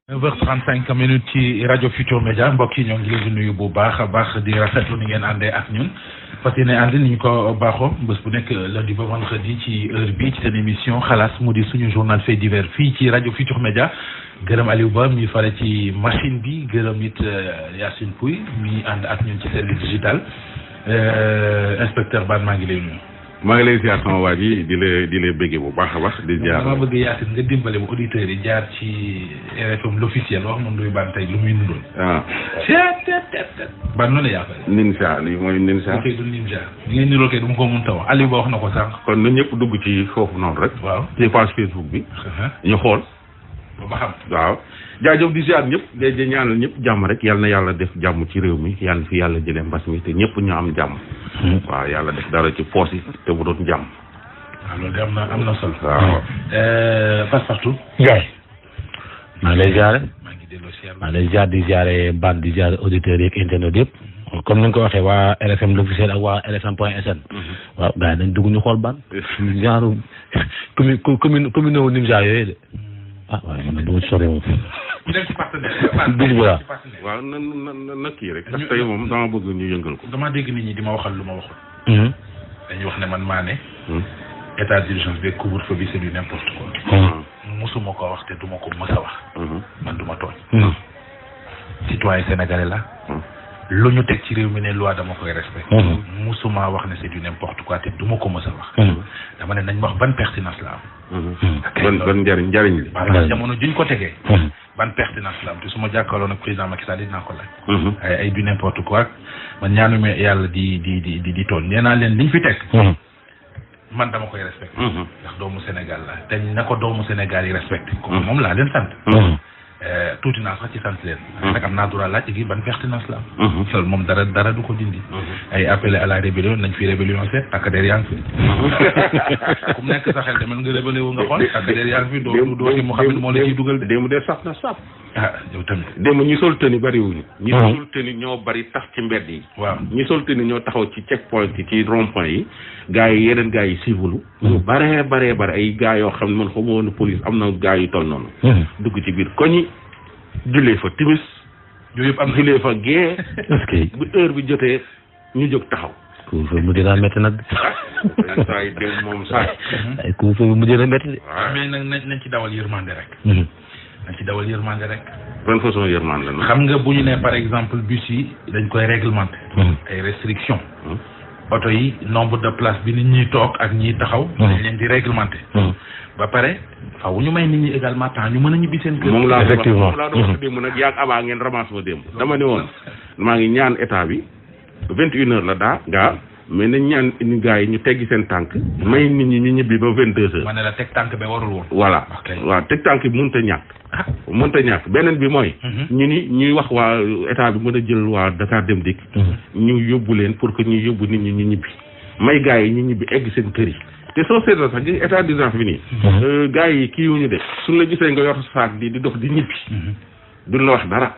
9h35 ci rajo Futur Média mbokk yi ñoo ngi leen di nuyu bu baax a baax di rafetlu ni ngeen àndee ak ñun fas yéene ànd ni ñu ko baaxoo bés bu nekk lundi ba vendredi ci heure bi ci seen émission xalaas mu di suñu journal fait divers fii ci rajo Futur Média gërëm Aliou Ba mi fare ci machine bi gërëm it Yacine Pouy mi ànd ak ñun ci service digital inspecteur Ban maa ngi lay nuyu. maa ngi lay ziar sama waa ji di la bëggee bu baax a baax di ziar. dama bëgg Yacine nga dimbale bu auditeurs yi jaar ci RFM l'officiel wax ma Ndoye Bane tey lu muy nundoon. waaw. Ban noonu la yaakaar. Ninja lii mooy Ninja. kay du Ninja. li ngeen niroo kay du ma ko mënta wax Aliou Ba wax na ko sànq. kon na ñëpp dugg ci foofu noonu rek. waaw ci page Facebook bi. ñu xool. ba xam. waaw jaajëf di ziar ñëpp di ñaanal ñëpp jàmm rek yal na yàlla def jàmm ci réew mi yal na fi yàlla jëlee mbas mi te ñëpp ñu am jàmm. waaw yàlla def dara ci poos yi te bu doon jàmm. waaw loolu de am na solo. waaw. Passepartout. Ndiaye. maa ngi lay ziare. maa ngi delloo ziar. maa ngi lay ziare di ziare Ban di ziare auditeurs yeeg internet yëpp. comme ni nga ko waxee waa RFM l'officiel ak waa RFM.sn. waaw gars yi dañ dugg ñu xool Ban. genre commune wu Nimza yooyu de. ah waaye man du ma ci sori moom. ñu dem ci partenaire. waaw na kii rek. parce que tey moom dama bëgg ñu yëngal ko. dama dégg nit ñi di ma waxal lu ma waxul. dañuy wax ne man maa ne. état d'urgence bi couvre-feu bi c'est du n'importe quoi. musuma ko wax te duma ko mës a wax. man duma tooñ. citoyen sénégalais la. lu ñu teg ci réew mi ne loi dama koy respecté. musuma wax ne c'est du n'importe quoi te duma ko mës a wax. dama ne nañ wax ban pertinence la am. ban njariñ li. voilà jamono juñ ko tegee. ban pertinence la am te su ma jàkkaarloon ak président Macky Sall dinaa ko laaj. ay du n'importe quoi man ñaanuma yàlla di tool nee naa leen liñ fi teg. man dama koy respecté. ndax doomu Sénégal la te na ko doomu Sénégal yi respecté. comme moom laa leen sant. tuuti naa sax ci sant leen. nag am naa droit laaj gi ban pertinence la am. loolu moom dara du ko dindi. ay appelé à la rébellion nañ fi rébellion seet takk der yaa ngi fi. ku mu nekk sa xel demal nga rébellé wu nga xool takk der yaa ngi fi doo ci Mouhamed moo la ciy dugal de. démb de saf na saf. yow tamit. démb ñi sol tëni bariwuñu. ñi sol tëni ñoo bari tax ci mbedd yi. waaw ñi sol tëni ñoo taxaw ci check point yi ci rond point yi. gars yi yeneen gars yi civilu. ñu baree ay gars yoo xam ne man xamoo woon police am na gars yu toll noonu. dugg ci biir koñi jullee fa timis. yooyu yëpp am na jullee fa gée. est-ce que bu heure bi jotee ñu jóg taxaw. couvre-feu bi mujj naa métti nag. saa yi dem moom saa yi. ay couvre-feu bi mujj na métti de. waaw mais nag nañ ci dawal yërmande rek. nañ ci dawal yërmande rek. ban façon yërmande la. xam nga bu ñu nee par exemple bus yi dañ koy réglementer. ay restrictions. oto yi nombre de place bi nit ñi toog ak ñiy taxaw. dañ leen di réglementer. ba pare faaw ñu may nit ñi également temps ñu mën a ñibbi seen kër. moom laa effectivement doon wax démb nag yaag abaa ngeen ramasse ma démb. dama ne woon maa ngi ñaan état bi 21h la gaa mais nañ ñaan ni gars yi ñu teggi seen tànk. may nit ñi ñu ñibbi ba 22h. ma ne la teg tànk ba warul woon. voilà waaw teg tànk bi mënut a ñàkk. mënut a ñàkk beneen bi mooy. ñuy wax waa état bi mën a jël waa Dakar Dem Dikk. ñu yóbbu leen pour que ñu yóbbu nit ñi ñu ñibbi. may gars yi ñu ñibbi egg seen kër yi. te soo seetloo sax gis état d'urgence bi nii. gars yi kii wu ñu de suñ la gisee nga yor saak di dox di ñibbi. duñ la wax dara.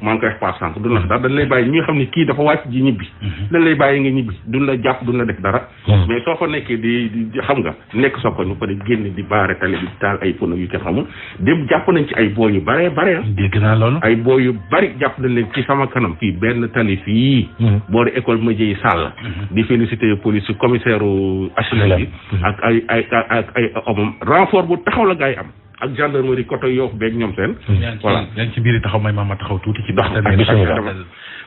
maa ngi koy wax par sànq duñ la wax dara dañ lay bàyyi ñi nga xam ne kii dafa wàcc ji ñibbi. dañ lay bàyyi nga ñibbi duñ la jàpp duñ la def dara. mais soo fa nekkee di xam nga nekk soo ko ñu pare génn di baare tali di taal ay pono yu kenn xamul dem jàpp nañ ci ay boo yu bare. dégg naa loolu. ay boo yu bari jàpp nañ leen ci sama kanam. fii benn tali fii. boori école Madiaye Sall. di féliciter police commissaire HLM bi. ak ay hommes renfort bu taxaw la gars yi am. ak gendarmerie côté Yoff beeg ñoom seen. voilà yaa ngi ci biir taxaw may ma taxaw tuuti ci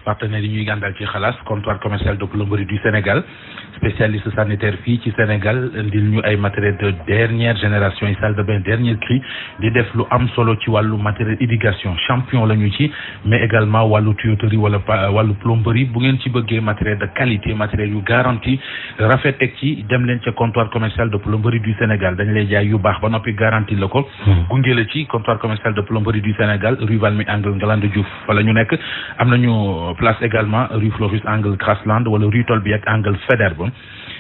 partenaires yi ñuy gàndal ci xalaas comptoir commercial de plomberie du Sénégal spécialiste sanitaire fii ci Sénégal indil ñu ay matériel de dernière génération yi salle de bain dernier cri di def lu am solo ci wàllu matériel irrigation champion la ñu ci mais également wàllu tuyauterie wala wàllu plomberie bu ngeen ci bëggee matériel de qualité matériel yu garantie rafet teg ci dem leen ca comptoir commercial de plomberie du Sénégal dañ lay jaay yu baax ba noppi garantie la ko gunge la ci comptoir commercial de plomberie du Sénégal rue Valmy angle Ngalandou Diouf fa la ñu nekk am nañu place également rue Floris angle Grasland wala rue Tolbiac angle Faidherbe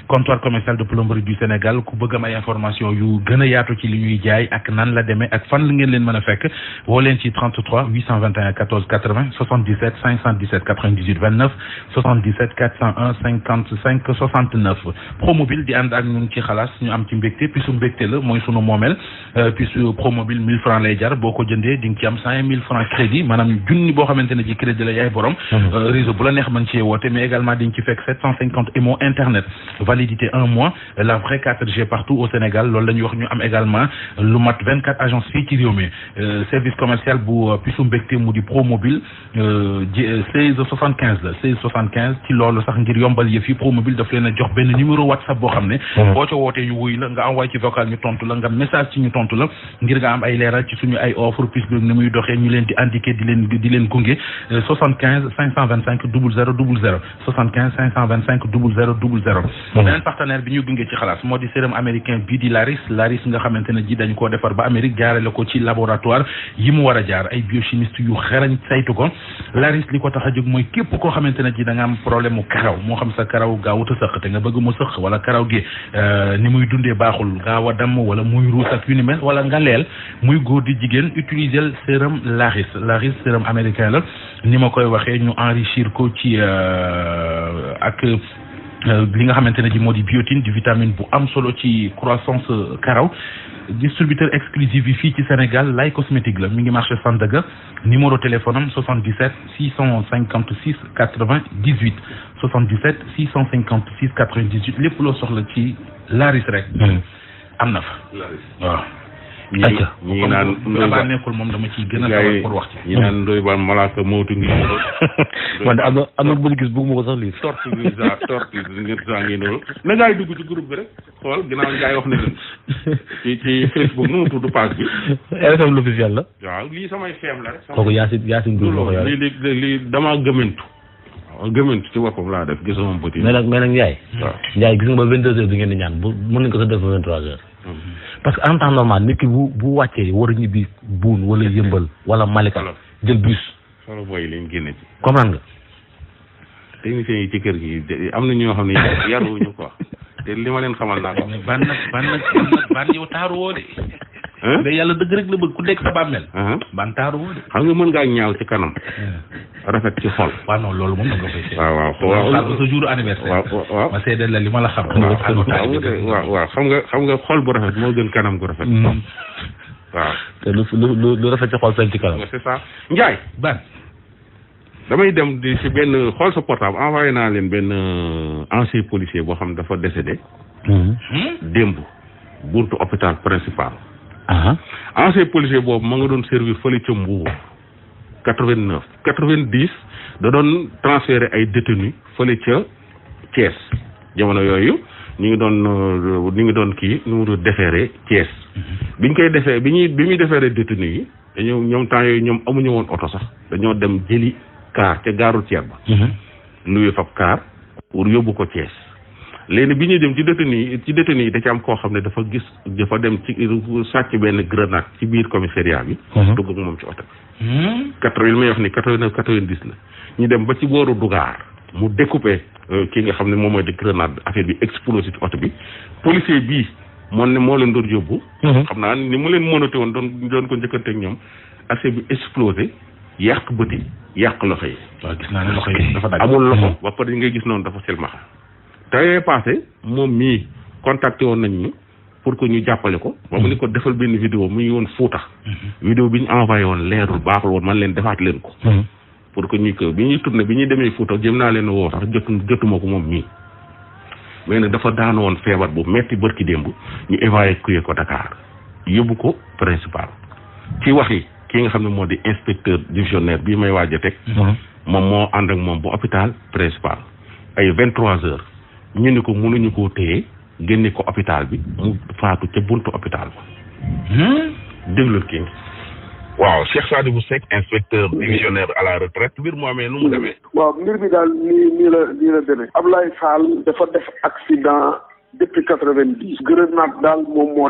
comptoir commercial de plomberie du Sénégal ku bëgg am ay information yu gën a yaatu ci li ñuy jaay ak nan la demee ak fan la ngeen leen mën a fekk woo leen ci 33 821 14 80 77 517 98 29 77 401 55 69 Promobile di ànd ak ñun ci xalaas ñu am ci mbégte puis su mbégte la mooy sunu moomeel puis su Promobile 1000 francs lay jar boo ko jëndee di nga ci am 5000 francs crédit maanaam junni boo xamante ne ci crédit la yaay borom réseau bu la neex mën cee woote mais également di nga ci fekk 750 MO internet validité 1 mois la vraie 4G partout au Sénégal loolu la ñuy wax ñu am également lu mat 24 agences fii ci réew mi service commercial bu pisu mbégte mu di Promobile 1675 la 1675 ci loolu sax ngir yombal yëf yi Promobile daf leen a jox benn numéro WhatsApp boo xam ne boo ca wootee ñu wuy la nga envoyé ci vocal ñu tontu la nga message ci ñu tontu la ngir nga am ay leeral ci suñu ay offre pis bi ni muy doxee ñu leen di indiqué di leen gunge 75 525 00 00 75 525 00 00 beneen partenaire bi ñu gunge ci xalaas moo di sérum américain bii di Laris nga xamante ne ji dañ koo defar ba Amérique jaarale ko ci laboratoire yi mu war a jaar ay biochimiste yu xerañ saytu ko Laris li ko tax a jóg mooy képp koo xamante ne ji da nga am problème mu karaw moo xam sa karaw gaawut a sëq te nga bëgg mu sëq wala karaw gi ni muy dundee baaxul gaaw a damm wala muy ruus ak yu ni mel wala nga leel muy góor di jigéen utiliser sérum Laris sérum américain la ni ma koy waxee ñu enrichir ko ci ak li nga xamante ne ji moo di biotine di vitamine bu am solo ci croissance karaw distributeur exclusif bi fii ci Sénégal Lay Cosmétique la mi ngi marché Sandaga numéro téléphone am 77 656 80 18 77 656 98 lépp loo soxla ci Laris rek am na fa waaw ñi naan Ndoye nekkul moom dama ciy gën a sawar pour wax ci ñi naan Ndoye Bane malaaka mootu ngi man am na bu gis bëgguma ko sax lii torti ngir saa ngi noonu na ngay dugg ci groupe bi rek xool ginnaaw ngay wax ne leen ci Facebook nu mu tudd page bi RFM l'officiel la waaw lii samay feem la rek kooku Yacine Diouf ko yore lii damaa gëmantu gëmantu ci boppam laa def gisuma bëti mais nag Ndiaye Ndiaye gis nga ba 22h di ngeen di ñaan bu mën nañ ko sax def ba 23h parce que en temps normal nit ki bu wàccee war a ñibbi buun wala yëmbal wala Malika jël bus solo booy lañ génne ci comprendre nga techniciens yi ci kër gi am na ñoo xam ne yaruñu quoi te li ma leen xamal naa ko ban yow taaru woo de mais yàlla dëgg rek la bëgg ku nekk sa bàmmeel ban taaru woo de xam nga mën ngaa ñaaw ci kanam rafet ci xol waaw non loolu moom da nga koy seet waaw xaar ba sa jour anniversaire waaw ma seedeel la li ma la xam waaw xam nga xol bu rafet moo gën kanam gu rafet waaw te lu rafet ci xol feeñ ci kanam c'est ça Ndiaye ban damay dem di si benn xool sa portable envoyé naa leen benn ancien policier boo xam dafa décédé démb buntu hôpital principal ancien policier boobu ma nga doon servir fële ca Mbour 90 da doon transféré ay détenus fële ca Thiès jamono yooyu ñu ngi doon kii nu mu déféré Thiès biñ koy defee bi muy déféré détenus yi dañoo ñoom temps yooyu ñoom amuñu woon oto sax dañoo dem jëli car ca gaarul Thiès ba luy fab car pour yóbbu ko Thiès léegi bi ñuy dem ci détenus yi da ci am koo xam ne dafa dem ci sàcc benn grenade ci biir commissariat bi dugg ak moom ci oto bi 89 90 la ñu dem ba ci booru Dougar mu découpé ki nga xam ne moom mooy di grenade affaire bi explosé ci oto bi policier bii moo leen doon yóbbu xam naa ni mu leen monoté woon doon ko njëkkante ak ñoom affaire bi explosé yàq bët yi yàq loxo yi waaw gis naa ne loxo yi dafa daj amul loxo ba pare ngay gis noonu dafa silmaxa tey passé moom mii contacté woon nañ ñu pour que ñu jàppale ko ba mu ni ko defal benn vidéo mu ngi woon Fuuta vidéo bi ñu envoyé woon leerul baaxul woon man leen defaat leen ko pour que bi ñuy tourné bi ñuy demee Fuuta jëm naa leen woo sax jotuma ko moom mii mais nag dafa daan woon feebar bu metti bërki démb ñu évacué ko Dakar yóbbu ko principal ci wax yi ki nga xam ne moo di inspecteur divisionnaire bii may waaj a teg moom moo ànd ak moom bu hôpital principal ay 23h ñu ni ko mënuñu koo téye génne ko hôpital bi mu faatu ca buntu hôpital ba déglul kii waaw Cheikh Sadibou Seck inspecteur divisionnaire à la retraite mbir mu amee nu mu demee waaw mbir mi daal nii la demee Ablaye Fall dafa def accident depuis 90 grenade daal moom moo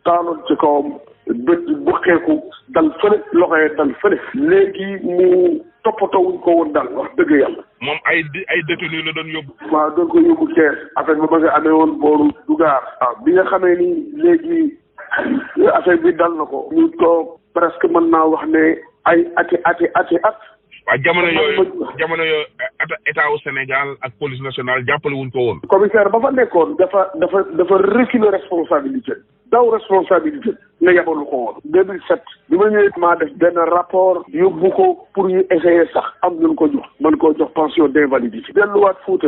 taanoon ci kawam bët bu xeeku dal fële loxoye dal fële léegi mu toppatoo wuñ ko woon daal wax dëgg yàlla moom ay détenu la doon yóbbu. waaw doon ko yóbbu Thiès affaire bi ba nga amee woon booru Dugar. waaw bi nga xamee ni léegi affaire bi dal na ko. ñu toog presque mën naa wax ne ay ati. waaw jamono yooyu état wu Sénégal ak police nationale jàppale wuñ ko woon. commissaire ba fa nekkoon dafa reculer responsabilité daw responsabilité nga yabalu ko woon 2007 bi ma ñëwee maa def benn rapport yóbbu ko pour ñu essayer sax am nañ ko jox mën koo jox pension d'invalidité delluwaat Fuuta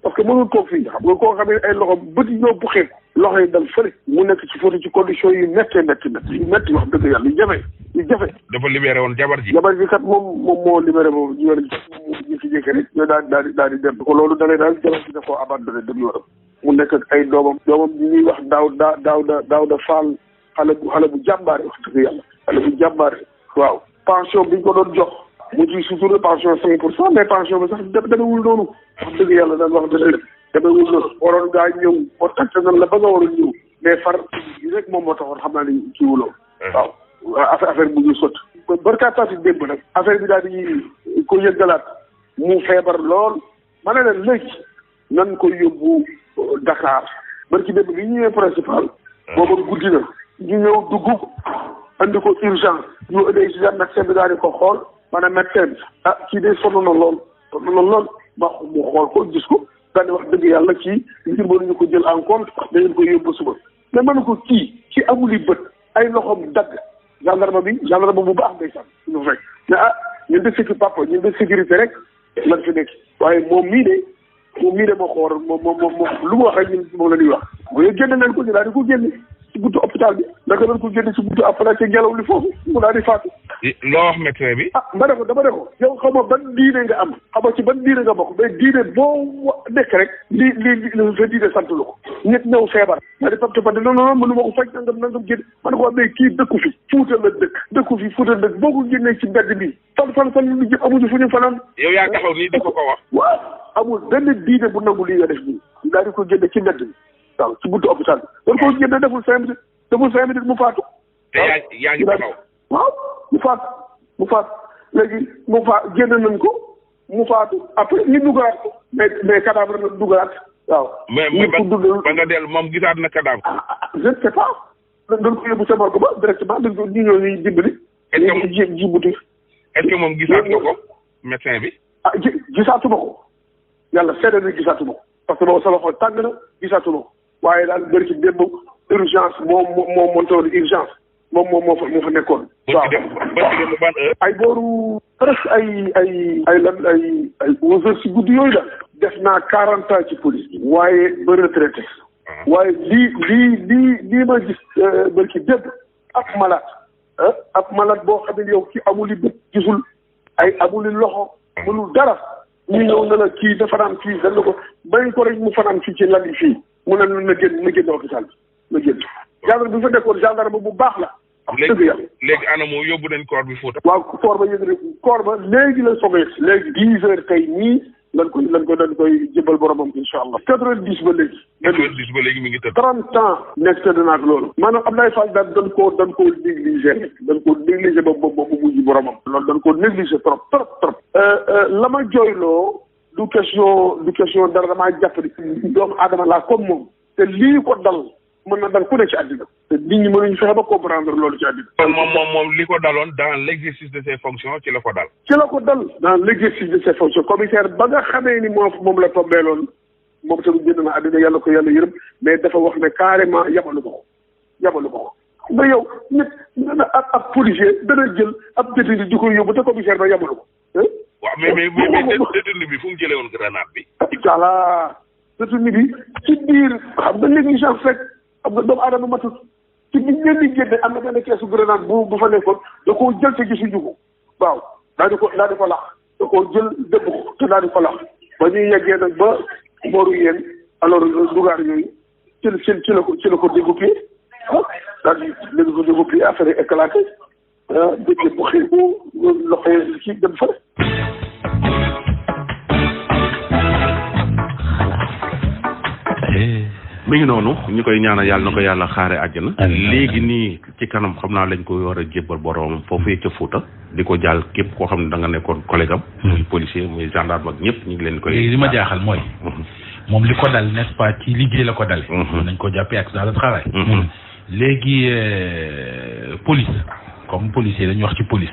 parce que mënul toog fii xam nga koo xam ne ay loxo bët yi ñoo buxee loxo yi dal fële mu nekk ci Fuuta ci condition yu métti wax dëgg yàlla yu jafe dafa libéré woon jabar ji kat moom moo libéré moom ñu fi jékki rek ñoo daal di dem ko loolu dalee daal jabar ji da koo abandonné dem yoonam mu nekk ak ay doomam ñi ñuy wax Daawda Fall xale bu jàmbaare wax dëgg yàlla xale bu jàmbaare waaw pension biñ ko doon jox mu ci sutura pension 5% mais pension bi sax demewul noonu wax dëgg yàlla daal wax dëgg demewul noonu waroon ngaa ñëw o tacte nan la ba nga waroon ñëw mais far rek moom moo taxoon xam naa ne ci wuloo waaw affaire bu ñu sotti barkaataati démb nag affaire bi daal di ko yëggalaat mu feebar lool ma ne leen léegi nan ko yóbbu Dakar barki démb bi ñëwee principal booba guddi na ñu ñëw dugg andi ko urgence ñu ëndee si daan médecin bi daal di ko xool maanaam médecin bi kii de sonn na lool ma mu xool ko gis ko daal di wax dëgg yàlla kii ngir mënuñu ko jël en compte da ngeen ko yóbbu suba mais mënu ko kii ci amuli bët ay loxoom dagg gendarme bu baax day sax ñu fekk mais ñun de sécurité papa ñun de sécurité rek lan fi nekk waaye moom mii de moo ko waral moom lu mu wax rek ñun moom la ñuy wax mooy génne nañ ko ñu daal di ko génne ci buntu hôpital bi naka lañ ko génne ci buntu après ci ngelaw li foofu mu daal di faatu. loo wax médecin bi. dama ne ko yow xam nga ban diine nga am xam nga ci ban diine nga bokk mais diine boo nekk rek li sa diine sant la ko nit ñëw feebar daa di papte papte non mënu ma ko faj nangam génn ma ne ko mais kii dëkku fi Fuuta la dëkk boo ko génnee ci mbedd bi fan lu jëm amuñu fu ñu fanaan. yow yaa taxaw nii di ko wax. waaw amul benn diine bu nangu lii nga def nii daal di ko génne ci mbedd bi waaw ci buntu hôpital bi war koo génne deful 5 minutes mu faatu. te yaa ngi taxaw. waaw mu faatu léegi génn nañ ko mu faatu après ñu dugalaat ko mais cadavre na dugalaat waaw. mais ba nga dellu moom gisaat na cadavre. je ne sais pas. dañ ko yóbbu sa morgue ba directement dañ ko ñu ñëw ñuy dimbali. est-ce que moom gisaat nga ko médecin bi. gisaatuma ko yàlla seede na gisaatuma ko parce que boobu sama xol tàng na gisaatuma ko waaye daal bëri ci démb urgence moom montoon urgence moom moo fa nekkoon. waaw ay booru presque ay 11 heures ci guddi yooyu la. def naa 40 ans ci police bi. waaye ba retraité. waaye lii ma gis bëri ci démb ab malade boo xam ne yow ki amul i bët gisul amul i loxo mënul dara ñu ñëw na la kii dafa naan fii dañ la ko bañ ko rek mu fanaan fii ci lal yi fii mu ne na génn hôpital bi na génn gendarme bi fa nekkoon gendarme bu baax la. dëgg yàlla léegi ana moo yóbbu nañ corps bi Fuuta. waaw corps ba léegi la soobee léegi 10 heures tey nii dañ koy jëbal boromam incha allah. 90 ba léegi. 90 ba léegi mi ngi tëdd. 30 ans nekk tëdd naa ak loolu. maanaam Abdoulaye Fall dañ koo négligé ba mujj boromam. loolu dañ koo négligé trop. la ma jooyloo du question dara damaa jàpp ni doomu aadama laa comme moom te lii ko dal mën na dal ku ne ci àddina te nit ñi mënuñu fexe ba comprendre loolu ci àddina. moom li ko daloon dans l'exercice de ses fonctions ci la ko dal. dans l'exercice de ses fonctions commissaire ba nga xamee ni moom la tombeeloon moom tamit génn na àddina yàlla ko yàlla yërëm mais dafa wax ne carrément yabalu ko nga yow nit ab policier dana jël ab détenu di ko yóbbu te commissaire ba yabalu ko. waaw mais détenu bi fu mu jëlee woon grenade bi. voilà détenu bi ci biir xam nga négligence rek xam nga doomu aadama matut ci biir leen di génne am na benn keesu grenade bu fa nekkoon da koo jël te gisuñu ko waaw daal di ko lax da koo jël dëbb ko te daal di ko lax ba ñuy yeggee nag ba booru yéen alors dugaar yooyu ci la ko dégoupillé daal di ko dégoupillé affaire yi éclaté dëgg bu xëy bu loxo ci dem fa. mi ngi noonu ñu koy ñaanal yàlla na ko yàlla xaare àjjana. léegi nii ci kanam xam naa lañ ko war a jébbal borom foofee ca Fuuta di ko jàll képp koo xam ne da nga nekkoon collègue am. muy policier muy gendarme ak ñëpp ñu ngi leen koy. léegi li ma jaaxal mooy. moom li ko dal n'est-ce pas ci liggéey la ko dale. nañ ko jàppee accident de travail. léegi police comme policier dañuy wax ci police.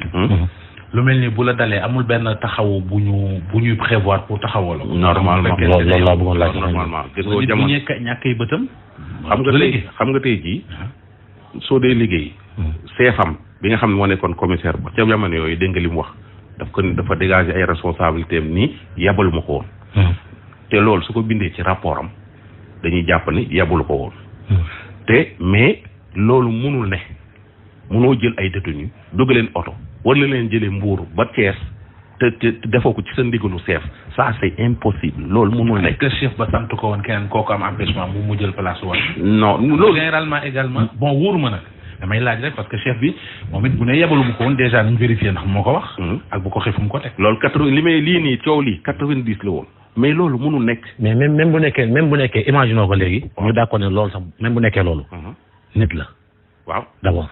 lu mel ni bu la dalee amul benn taxawu bu ñuy prévoir pour taxawoo la. normalement loolu laa bëggoon laaj. normalement gis nga jamono bu ñàkkee bëtam. xam nga tey jii soo dee liggéey. seefam bi nga xam ne moo nekkoon commissaire ba ca jamono yooyu dégg nga li mu wax dafa dégager ay responsabilités am nii yabalu ma ko woon. te loolu su ko bindee ci rapport am dañuy jàpp ni yabalu ko woon. te mais loolu munul ne munoo jël ay détenus dugg leen oto. war na leen jëlee Mbuur ba Thiès te defoo ko ci sa ndigalu chef ça c'est impossible loolu mënul nekk. que chef ba sant ko woon keneen kooku am empêchement mu jël place woon. non loolu généralement également bon wóoruma nag damay laaj rek parce que chef bi moom it bu ne yebalu mu ko woon déjà nañ vérifier ndax moo ko wax. ak bu ko xëy fu mu ko teg. loolu 80 li may lii nii coow lii 90 la woon. mais loolu mënul nekk. mais même bu nekkee imaginons ko léegi. ñu d'accord ne loolu sax même bu nekkee loolu. nit la. waaw d'abord.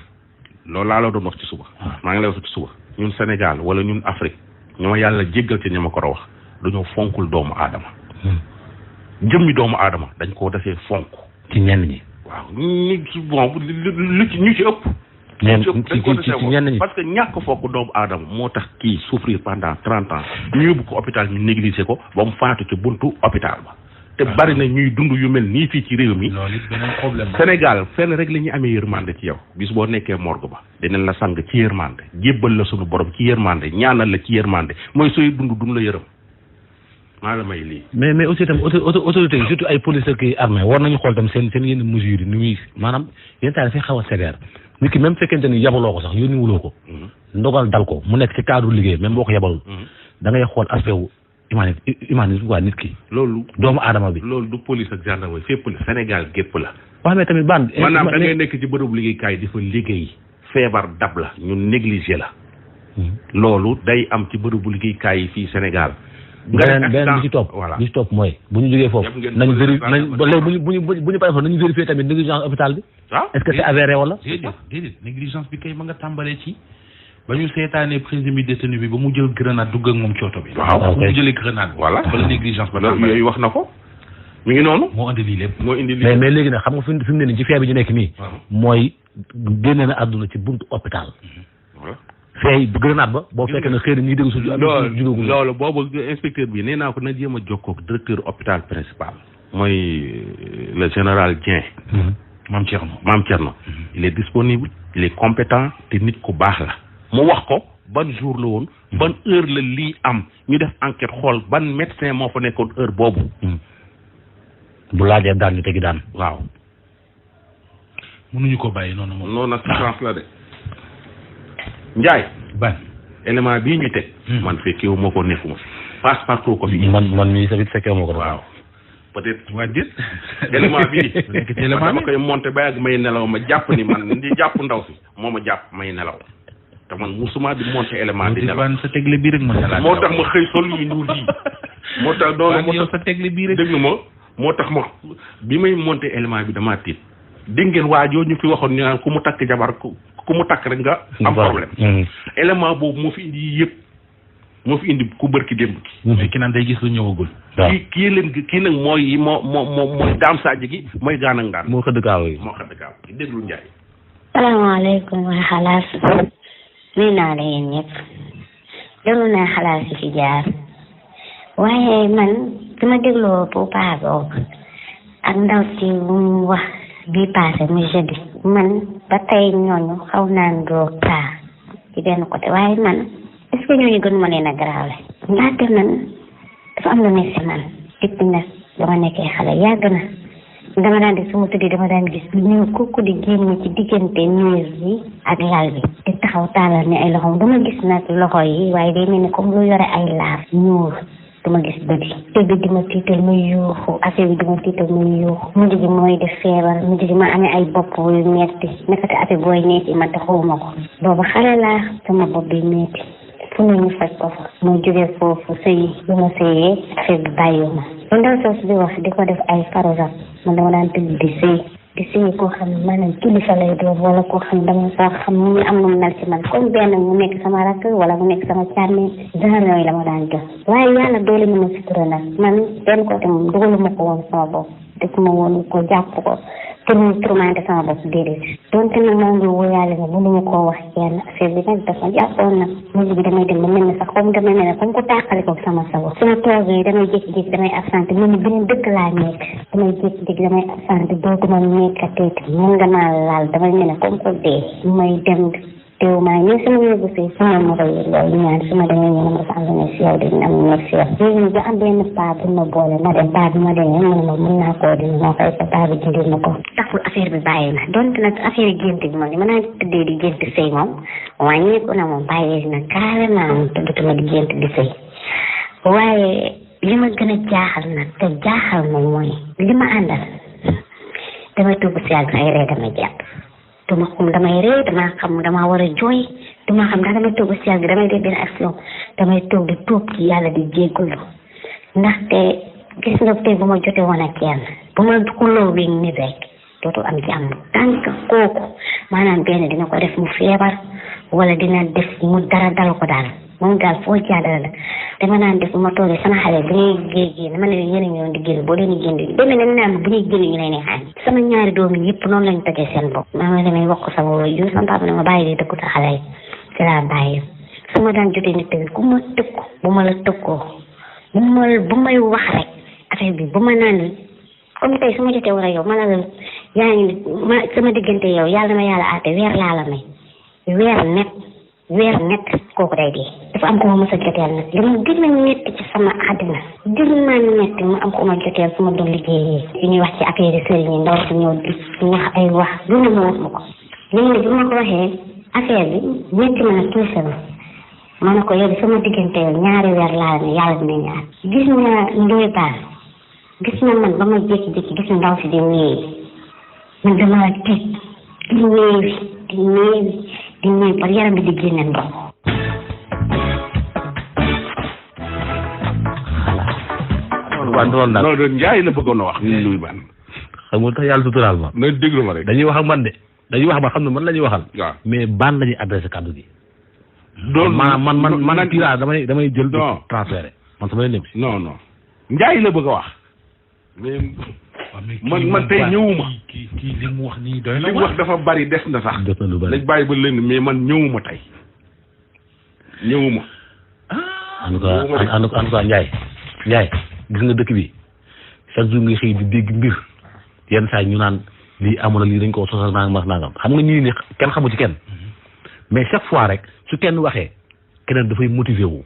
loolu laa la doon wax ci suba. maa ngi lay wax ci suba. ñun Sénégal wala ñun Afrique ñoo yàlla jéggal ci ñama ko wax dañoo fonkul doomu aadama. jëmmi doomu aadama dañ koo defee fonk. ci ñenn ñi. waaw ñu ci ëpp. ci ñenn ñi parce que ñàkk fokk doomu aadama moo tax kii souffrir pendant 30 ans ñu yóbbu ko hôpital ñu négliger ko ba mu faatu ci buntu hôpital ba. te bari na ñuy dund yu mel nii fii ci réew mi. loolu it beneen problème Sénégal fenn rek la ñuy amee yërmande ci yow bis boo nekkee morgue ba dinañ la sang ci yërmande jébbal la sunu borom ci yërmande ñaanal la ci yërmande mooy sooy dund la yërëm maa la may lii. mais aussi tam autorité yi surtout ay police ak armée war nañu xool tam seen yenn mesures yi ni muy maanaam yenn saa dafay xaw a sévère nit ki même fekkente ni yabaloo ko sax yónni wuloo ko. ndogal dal ko mu nekk ci cadre liggéey même boo ko yabalul. da ngay xool aspect wu humanisme waa nit ki. loolu doomu aadama bi. loolu du police ak gendarmerie fépp la Sénégal gépp la. wax mais tamit ban. maanaam da ngay nekk ci bërëbu liggéeykaay di fa liggéey. feebar dab la ñun négligé la. loolu day am ci bërëbu liggéeykaay yi fii Sénégal. beneen bi ci topp voilà bi ci topp mooy bu ñu jógee foofu nañu léegi bu ñu paree foofu nañu vérifier tamit négligence hôpital bi. est-ce que c'est avéré wala. déedéet négligence bi kay ma nga tàmbalee ci ba ñu seetaanee présumé détenu bi ba mu jël grenade dugg ak moom cooto bi. waaw bu mu jëlee grenade. voilà wala négligence ba yooyu wax na ko. mi ngi noonu. moo indi lii lépp. mais léegi nag xam nga fi mu ne nii ci fee bi ñu nekk nii. mooy génne na àdduna ci buntu hôpital. fee grenade ba boo fekkee ne xëy na ñu ngi dégg suñu. loolu boobu inspecteur bi nee naa ko na jéem a jokkoo ak directeur hôpital principal. mooy le général Dieng. Mame Thierno. il est disponible il est compétent te nit ku baax la. mu wax ko ban jour la woon. ban heure la lii am ñu def enquête xool ban médecin moo fa nekkoon heure boobu. bu laajee daan ñu tegi daan. waaw. mënuñu ko bàyyi noonu moom. noonu assistance la de. Ndiaye. ban élément bii ñu teg. man fekkewu ma ko nekkuma fi. passe partout ko fi. man mii tamit fekkewu ma ko. waaw peut-être. waa déet. élément bii. dama koy monté ba yàgg may nelaw ma jàpp ni man di jàpp ndaw si moo ma jàpp may nelaw. te man musuma di monté élément di nelaw. sa tegle bii rek moo tax ma xëy sol yu ñuul yi. moo tax doon yow sa tegle bii rek. dégg ma moo tax ma bi may monté élément bi damaa tiit. dégg ngeen waa joo ñu fi waxoon ñu naan ku mu takk jabar ku mu takk rek nga am problème. élément boobu moo fi indi yëpp moo fi indi ku bërki démb ki. mais ki naan day gis lu ñëwagul. waaw kii nag mooy mooy daam Sadji gi mooy gaan ak ngaan. moo xëdd kaaw yi. déglu Ndiaye. salaamaaleykum wa xalaas. nuyu naa la yéen ñëpp. déglu naa xalaas yi fi jaar. waaye man bi ma dégloo bu paa boobu ak ndaw si bu mu wax bii passé muy jeudi. man ba tey ñooñu xaw naa ndoo kaa ci benn côté waaye man est-ce que ñooñu gën ma leen a garaawle. ndaxte man dafa am lu nekk si man depuis nag dama nekkee xale yàgg na dama daan di su ma tëddee dama daan gis ñu kooku di génn ci diggante mur bi ak lal bi di taxaw taalal ni ay loxoom dama gis nag loxo yi waaye day mel ni comme lu yore ay laaf ñuur dama gis bët yi te bi dima tiital muy yuuxu affaire bi dima tiital muy yuuxu mujj gi mooy def feebar mujj gi ma amee ay bopp yu metti nekkati affaire booy neeti ma te xawuma ko boobu xale laa sama bopp bi metti fu ne ñu faj ko fa mu jógee foofu sëy bi ma sëyee affaire bi bàyyiwuma lu ndaw soosu di wax di ko def ay farosam man dama daan tëdd di sëy koo xam ne maanaam kilifa lay doon wala koo xam ne dama sax xam mu am nu mu mel ci man comme benn mu nekk sama rakk wala mu nekk sama càmmi genre yooyu la ma daan jox waaye yàlla doole na ma sutura nag man benn côté moom dugaluma ko woon sama bopp def ma woon ko jàpp ko tourmenté sama bopp déedéet donte nag maa ngi woyaale ne mënuma koo wax kenn affaire bi nag dafa jàppoon nag mujj bi damay dem ba mel ne sax comme damay mel ne comme ko tàqale ko sama sago su ma toogee damay jékki-jékki damay absenté mel ni beneen dëkk laa nekk damay jékki-jékki damay absenté dootuma nekkateeti mën nga maa laal damay mel ne comme ko dee may dem teew maa ñëw sama yóbbu si sama ma koy loolu ñaan su ma demee ñu ne ma dafa am lu ne si yow dina am nekk si yow léegi ba am benn paa bu ma boole ma dem paa bi ma demee mu ne ma mën naa koo dindi moo koy sa paa bi jëndil ma ko taxul affaire bi bàyyi na donte nag affaire gént bi moom li ma naa tëddee di gént sëy moom wàññeeku na moom bàyyi na carrément moom tëddatuma di gént di sëy waaye li ma gën a jaaxal nag te jaaxal ma mooy li ma àndal damay tugg si yàgg ay ree damay jàpp duma xam damay ree dama war a jooy duma xam ndax damay toog si yàgg damay def benn action damay toog di tuub ci yàlla di jéggalu ndaxte gis nga tey bu ma jote woon ak kenn bu ma xuloo bi nit rek dootu am jàmm tant que kooku maanaam benn dina ko def mu feebar wala dina def mu dara dal ko daal moom daal foo jaadala la dama naan def bu ma toogee sama xale bu ñuy génn ma ne leen yéen a ngi doon di génn boo leen di génn demee nañ naan bu ñuy génn ñu leen di xaar sama ñaari doom yi yëpp noonu lañ tojee seen bopp ma demee wax ko sama waajur sama papa ne ma bàyyi di dëkku ta xale yi ci laa bàyyi su ma daan jotee nit tamit ku ma tëkk bu ma la tëkkoo bu may wax rek affaire bi bu ma naan comme tey su ma jotee war a yow ma la yaa ngi ma sama diggante yow yàlla ma yàlla aate weer laa la may weer nekk kooku day dee dafa am ko ma mos a joteel nag li ma gën a metti ci sama àddina gën naa metti mu am ko ma joteel su ma doon liggéeyee yu ñuy wax ci affaire yi sëriñ yi ndaw si ñëw di wax ay wax lu ne ma wax ma ko léegi nag bi ma ko waxee affaire bi metti ma nag tuuti ma ne ko yow sama diggante yow ñaari weer laa ne yàlla dina ñaar gis na ndoy baan gis na man ba ma jékki-jékki gis na ndaw si di néewi man dama tiit di néewi par yaram bi di génne ndox waaw loolu daal non Ndiaye la bëggoon a wax ñu luy ban xam nga tax yàlla suturaal ma na déglu ma rek dañuy wax ak man de dañuy wax ba xam ne man la ñuy waxal waaw mais ban la ñuy adressé kàddu gi loolu man tira damay jël transféré man sama yoon si non Ndiaye la bëgg a wax mais man tey ñëwuma kii li mu wax nii doy na li mu wax dafa bari des na sax des na lu bari lañ bàyyi ba leen mais man ñëwuma tey ñëwuma en tout cas Ndiaye gis nga dëkk bi chaque jour nga xëy di dégg mbir yenn saa ñu naan lii amul lii dañ ko sosal nangam xam nga ñii ni kenn xamu ci kenn mais chaque fois rek su kenn waxee keneen dafay motiver wu